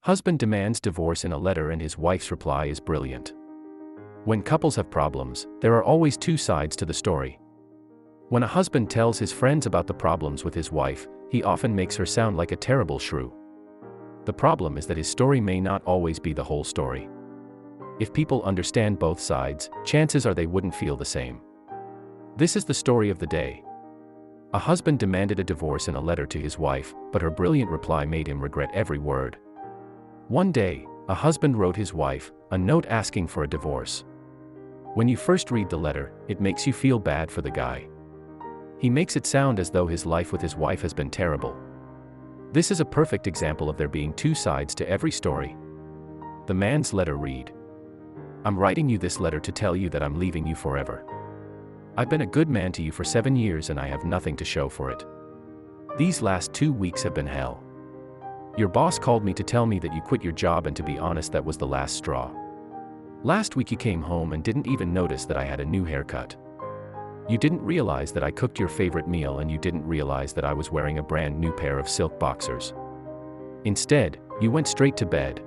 Husband demands divorce in a letter and his wife's reply is brilliant. When couples have problems, there are always two sides to the story. When a husband tells his friends about the problems with his wife, he often makes her sound like a terrible shrew. The problem is that his story may not always be the whole story. If people understand both sides, chances are they wouldn't feel the same. This is the story of the day. A husband demanded a divorce in a letter to his wife, but her brilliant reply made him regret every word. One day, a husband wrote his wife a note asking for a divorce. When you first read the letter, it makes you feel bad for the guy. He makes it sound as though his life with his wife has been terrible. This is a perfect example of there being two sides to every story. The man's letter read, "I'm writing you this letter to tell you that I'm leaving you forever. I've been a good man to you for 7 years and I have nothing to show for it. These last 2 weeks have been hell. Your boss called me to tell me that you quit your job, and to be honest, that was the last straw. Last week you came home and didn't even notice that I had a new haircut. You didn't realize that I cooked your favorite meal, and you didn't realize that I was wearing a brand new pair of silk boxers. Instead, you went straight to bed.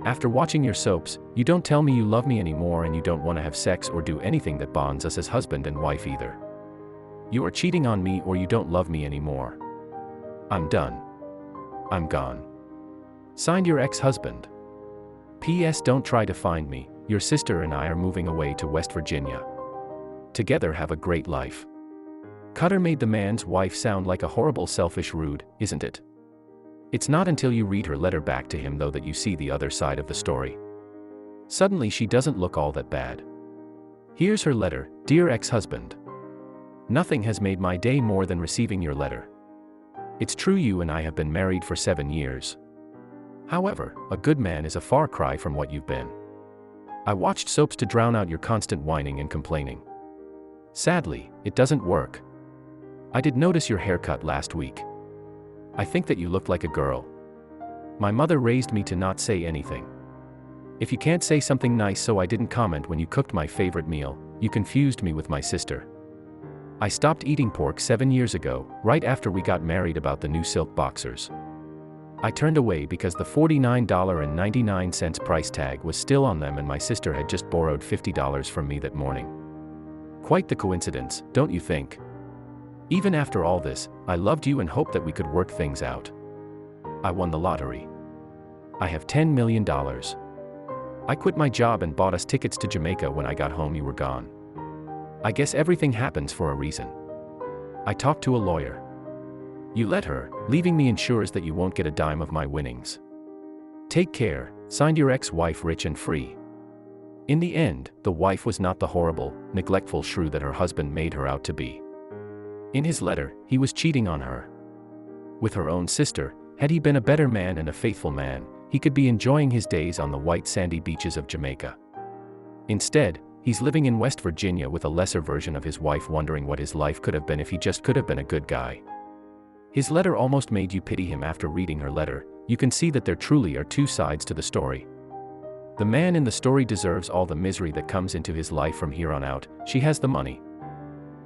After watching your soaps, you don't tell me you love me anymore, and you don't want to have sex or do anything that bonds us as husband and wife either. You are cheating on me, or you don't love me anymore. I'm done. I'm gone. Signed, your ex-husband. P.S. Don't try to find me. Your sister and I are moving away to West Virginia. Together, have a great life." Cutter made the man's wife sound like a horrible, selfish rude, isn't it? It's not until you read her letter back to him, though, that you see the other side of the story. Suddenly she doesn't look all that bad. Here's her letter: "Dear ex-husband. Nothing has made my day more than receiving your letter. It's true you and I have been married for 7 years. However, a good man is a far cry from what you've been. I watched soaps to drown out your constant whining and complaining. Sadly, it doesn't work. I did notice your haircut last week. I think that you looked like a girl. My mother raised me to not say anything. If you can't say something nice, so I didn't comment when you cooked my favorite meal, you confused me with my sister. I stopped eating pork 7 years ago, right after we got married, about the new silk boxers. I turned away because the $49.99 price tag was still on them, and my sister had just borrowed $50 from me that morning. Quite the coincidence, don't you think? Even after all this, I loved you and hoped that we could work things out. I won the lottery. I have $10 million. I quit my job and bought us tickets to Jamaica. When I got home, you were gone. I guess everything happens for a reason. I talked to a lawyer. You let her. Leaving me ensures that you won't get a dime of my winnings. Take care." Signed, your ex-wife, rich and free. In the end, the wife was not the horrible, neglectful shrew that her husband made her out to be. In his letter, he was cheating on her. With her own sister, had he been a better man and a faithful man, he could be enjoying his days on the white sandy beaches of Jamaica. Instead, he's living in West Virginia with a lesser version of his wife, wondering what his life could have been if he just could have been a good guy. His letter almost made you pity him. After reading her letter, you can see that there truly are two sides to the story. The man in the story deserves all the misery that comes into his life from here on out. She has the money.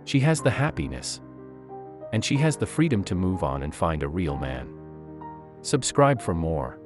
She has the happiness. And she has the freedom to move on and find a real man. Subscribe for more.